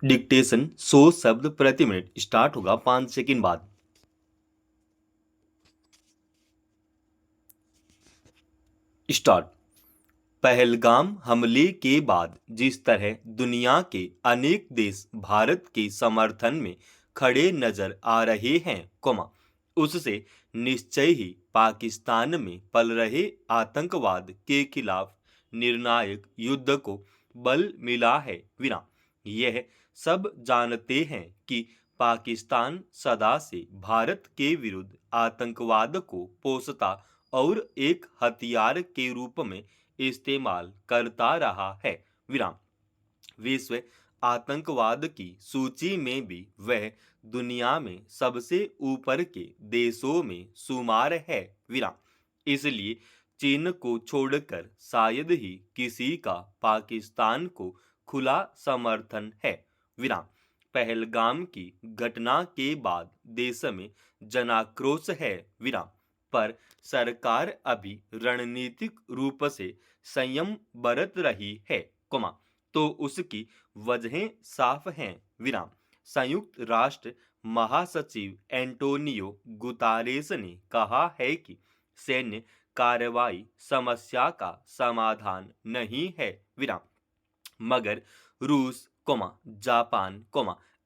Dictation 100 शब्द प्रति minute start होगा 5 सेकंड बाद। स्टार्ट। पहलगाम हमले के बाद जिस तरह दुनिया के अनेक देश भारत के समर्थन में खड़े नजर आ रहे हैं, उससे निश्चय ही पाकिस्तान में पल रहे आतंकवाद के खिलाफ निर्णायक युद्ध को बल मिला है। यह सब जानते हैं कि पाकिस्तान सदा से भारत के विरुद्ध आतंकवाद को पोषता और एक हथियार के रूप में इस्तेमाल करता रहा है। विराम। विश्व आतंकवाद की सूची में भी वह दुनिया में सबसे ऊपर के देशों में शुमार है। विराम। इसलिए चीन को छोड़कर शायद ही किसी का पाकिस्तान को खुला समर्थन है। विराम। पहलगाम की घटना के बाद देश में जनाक्रोश है। विराम। पर सरकार अभी रणनीतिक रूप से संयम बरत रही है, तो उसकी वजहें साफ हैं। विराम। संयुक्त राष्ट्र महासचिव एंटोनियो गुतारेस ने कहा है कि सैन्य कार्रवाई समस्या का समाधान नहीं है। विराम। मगर रूस, जापान,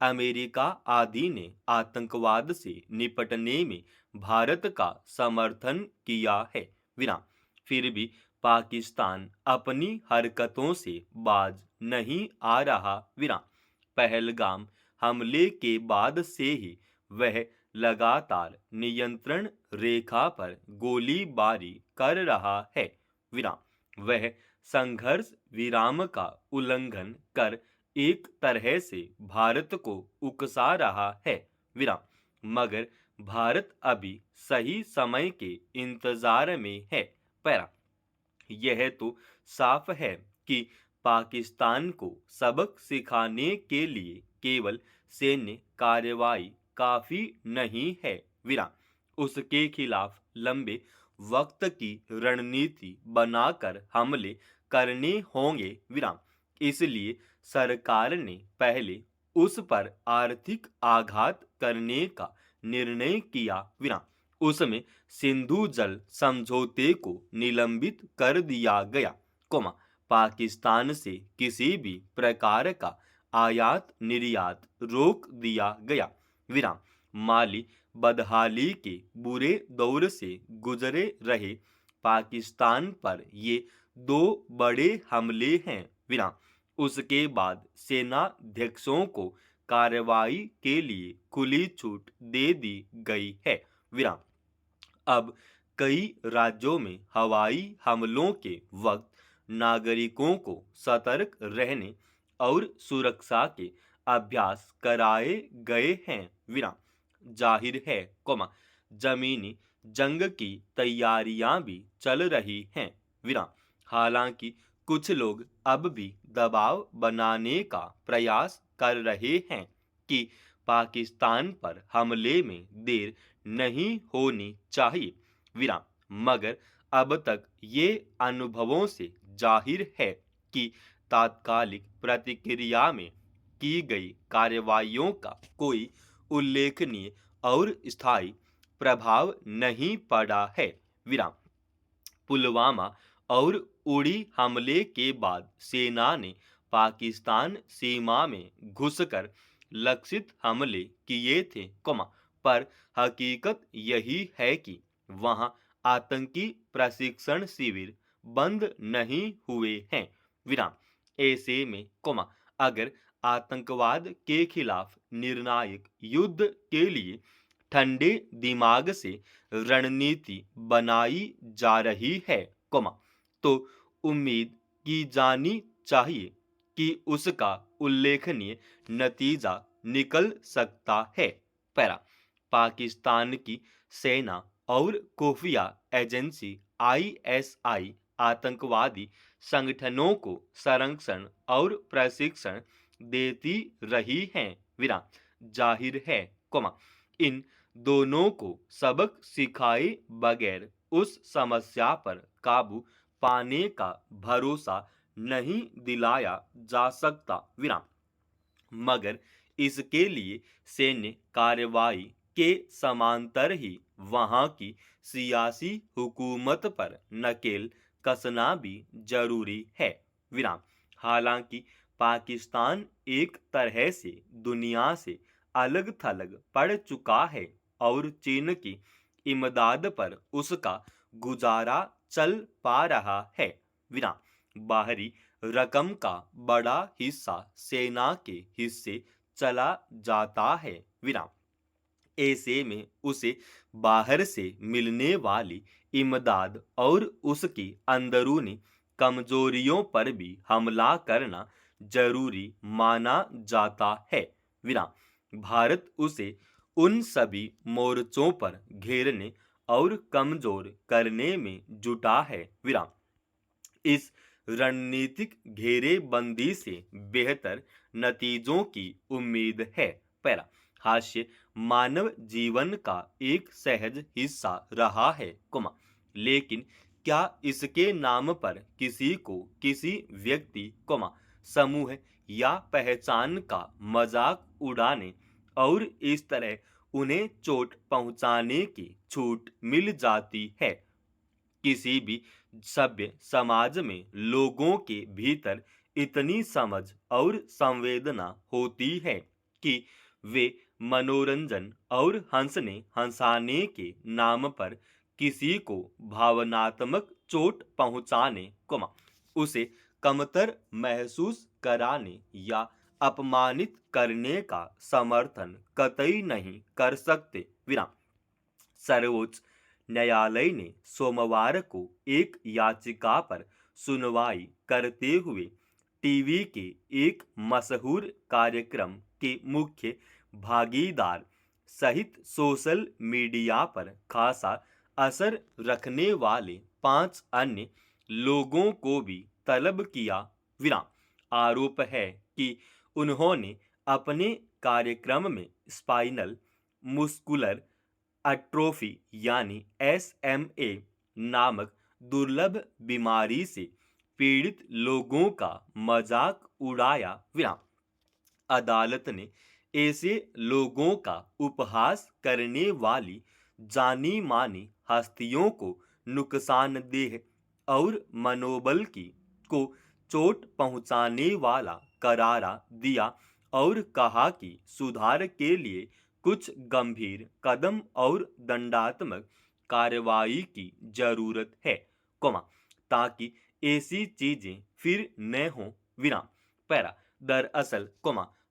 अमेरिका आदि ने आतंकवाद से निपटने में भारत का समर्थन किया है। विराम। फिर भी पाकिस्तान अपनी हरकतों से बाज नहीं आ रहा। विराम। पहलगाम हमले के बाद से ही वह लगातार नियंत्रण रेखा पर गोलीबारी कर रहा है। विराम। वह संघर्ष विराम का उल्लंघन कर एक तरह से भारत को उकसा रहा है। विराम। मगर भारत अभी सही समय के इंतजार में है। पैरा। यह तो साफ है कि पाकिस्तान को सबक सिखाने के लिए केवल सैन्य कार्रवाई काफी नहीं है। विराम। उसके खिलाफ लंबे वक्त की रणनीति बनाकर हमले करने होंगे। विराम। इसलिए सरकार ने पहले उस पर आर्थिक आघात करने का निर्णय किया। विराम। उसमें सिंधु जल समझौते को निलंबित कर दिया गया, पाकिस्तान से किसी भी प्रकार का आयात निर्यात रोक दिया गया। विराम। माली बदहाली के बुरे दौर से गुजरे रहे पाकिस्तान पर ये दो बड़े हमले हैं। विराम। उसके बाद सेनाध्यक्षों को कार्रवाई के लिए खुली छूट दे दी गई है। विराम। अब कई राज्यों में हवाई हमलों के वक्त नागरिकों को सतर्क रहने और सुरक्षा के अभ्यास कराए गए हैं। विराम। जाहिर है, जमीनी जंग की तैयारियां भी चल रही हैं। विराम। हालांकि कुछ लोग अब भी दबाव बनाने का प्रयास कर रहे हैं कि पाकिस्तान पर हमले में देर नहीं होनी चाहिए। विराम। मगर अब तक ये अनुभवों से जाहिर है कि तात्कालिक प्रतिक्रिया में की गई कार्रवाइयों का कोई उल्लेखनीय और स्थायी प्रभाव नहीं पड़ा है। विराम। पुलवामा और उड़ी हमले के बाद सेना ने पाकिस्तान सीमा में घुसकर लक्षित हमले किए थे, पर हकीकत यही है कि वहां आतंकी प्रशिक्षण शिविर बंद नहीं हुए हैं। विराम। ऐसे में, अगर आतंकवाद के खिलाफ निर्णायक युद्ध के लिए ठंडे दिमाग से रणनीति बनाई जा रही है, तो उम्मीद की जानी चाहिए कि उसका उल्लेखनीय नतीजा निकल सकता है। पैरा। पाकिस्तान की सेना और खुफिया एजेंसी आईएसआई आतंकवादी संगठनों को संरक्षण और प्रशिक्षण देती रही हैं। विराम। जाहिर है, इन दोनों को सबक सिखाए बगैर उस समस्या पर काबू पाने का भरोसा नहीं दिलाया जा सकता। विराम। मगर इसके लिए सैन्य कार्रवाई के समांतर ही वहां की सियासी हुकूमत पर नकेल कसना भी जरूरी है। विराम। हालांकि पाकिस्तान एक तरह से दुनिया से अलग थलग पड़ चुका है और चीन की इमदाद पर उसका गुजारा चल पा रहा है। विराम। बाहरी रकम का बड़ा हिस्सा सेना के हिस्से चला जाता है। विराम। ऐसे में उसे बाहर से मिलने वाली इमदाद और उसकी अंदरूनी कमजोरियों पर भी हमला करना जरूरी माना जाता है। विराम। भारत उसे उन सभी मोर्चों पर घेरने और कमजोर करने में जुटा है। विराम। इस रणनीतिक घेरेबंदी से बेहतर नतीजों की उम्मीद है। पैरा। हास्य मानव जीवन का एक सहज हिस्सा रहा है, लेकिन क्या इसके नाम पर किसी को किसी व्यक्ति, समूह या पहचान का मजाक उड़ाने और इस तरह उन्हें चोट पहुंचाने की छूट मिल जाती है? किसी भी सभ्य समाज में लोगों के भीतर इतनी समझ और संवेदना होती है कि वे मनोरंजन और हंसने हंसाने के नाम पर किसी को भावनात्मक चोट पहुंचाने, उसे कमतर महसूस कराने या अपमानित करने का समर्थन कतई नहीं कर सकते। विराम। सर्वोच्च न्यायालय ने सोमवार को एक याचिका पर सुनवाई करते हुए टीवी के एक मशहूर कार्यक्रम के मुख्य भागीदार सहित सोशल मीडिया पर खासा असर रखने वाले 5 अन्य लोगों को भी तलब किया। विराम। आरोप है कि उन्होंने अपने कार्यक्रम में स्पाइनल मुस्कुलर एट्रोफी यानी SMA नामक दुर्लभ बीमारी से पीड़ित लोगों का मजाक उड़ाया। विराम। अदालत ने ऐसे लोगों का उपहास करने वाली जानी मानी हस्तियों को नुकसानदेह और मनोबल को चोट पहुंचाने वाला करारा दिया और कहा कि सुधार के लिए कुछ गंभीर कदम और दंडात्मक कार्रवाई की जरूरत है, ताकि ऐसी चीजें फिर न हो। विराम। पैरा। दरअसल,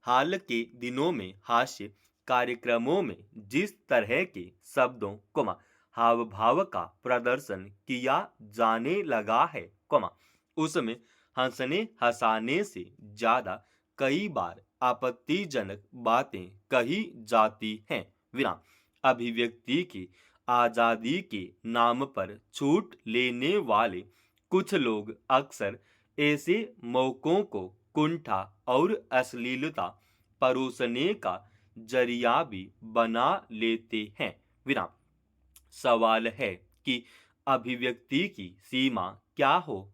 हाल के दिनों में हास्य कार्यक्रमों में जिस तरह के शब्दों, हाव भाव का प्रदर्शन किया जाने लगा है, उसमें हंसने हंसाने से ज्यादा कई बार आपत्तिजनक बातें कही जाती हैं। विराम। अभिव्यक्ति की आजादी के नाम पर छूट लेने वाले कुछ लोग अक्सर ऐसे मौकों को कुंठा और अश्लीलता परोसने का जरिया भी बना लेते हैं। विराम। सवाल है कि अभिव्यक्ति की सीमा क्या हो,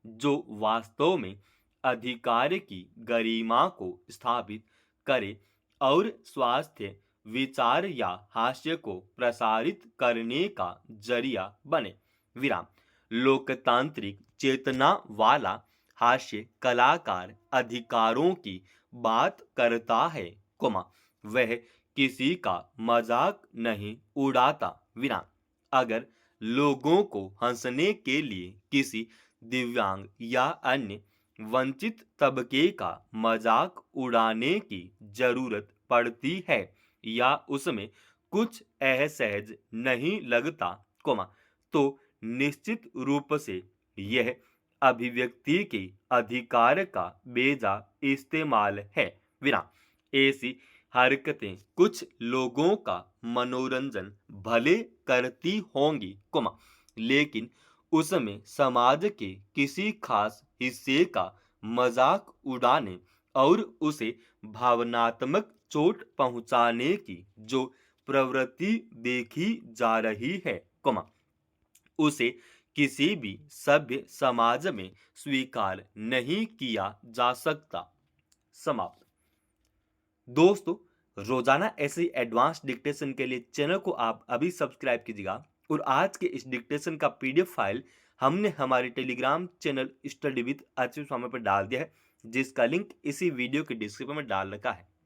जो वास्तव में अधिकार की गरिमा को स्थापित करे और स्वास्थ्य विचार या हास्य को प्रसारित करने का जरिया बने। विराम। लोकतांत्रिक चेतना वाला हास्य कलाकार अधिकारों की बात करता है, वह किसी का मजाक नहीं उड़ाता। विराम। अगर लोगों को हंसने के लिए किसी दिव्यांग या अन्य वंचित तबके का मजाक उड़ाने की जरूरत पड़ती है या उसमें कुछ असहज नहीं लगता, तो निश्चित रूप से यह अभिव्यक्ति के अधिकार का बेजा इस्तेमाल है। विराम। ऐसी हरकतें कुछ लोगों का मनोरंजन भले करती होंगी, लेकिन उसमें समाज के किसी खास हिस्से का मजाक उड़ाने और उसे भावनात्मक चोट पहुंचाने की जो प्रवृत्ति देखी जा रही है, उसे किसी भी सभ्य समाज में स्वीकार नहीं किया जा सकता। समाप्त। दोस्तों, रोजाना ऐसे एडवांस डिक्टेशन के लिए चैनल को आप अभी सब्सक्राइब कीजिएगा और आज के इस डिक्टेशन का पीडीएफ फाइल हमने हमारे Telegram channel study with Achyut Swami पर डाल दिया है, जिसका लिंक इसी वीडियो के डिस्क्रिप्शन में डाल रखा है।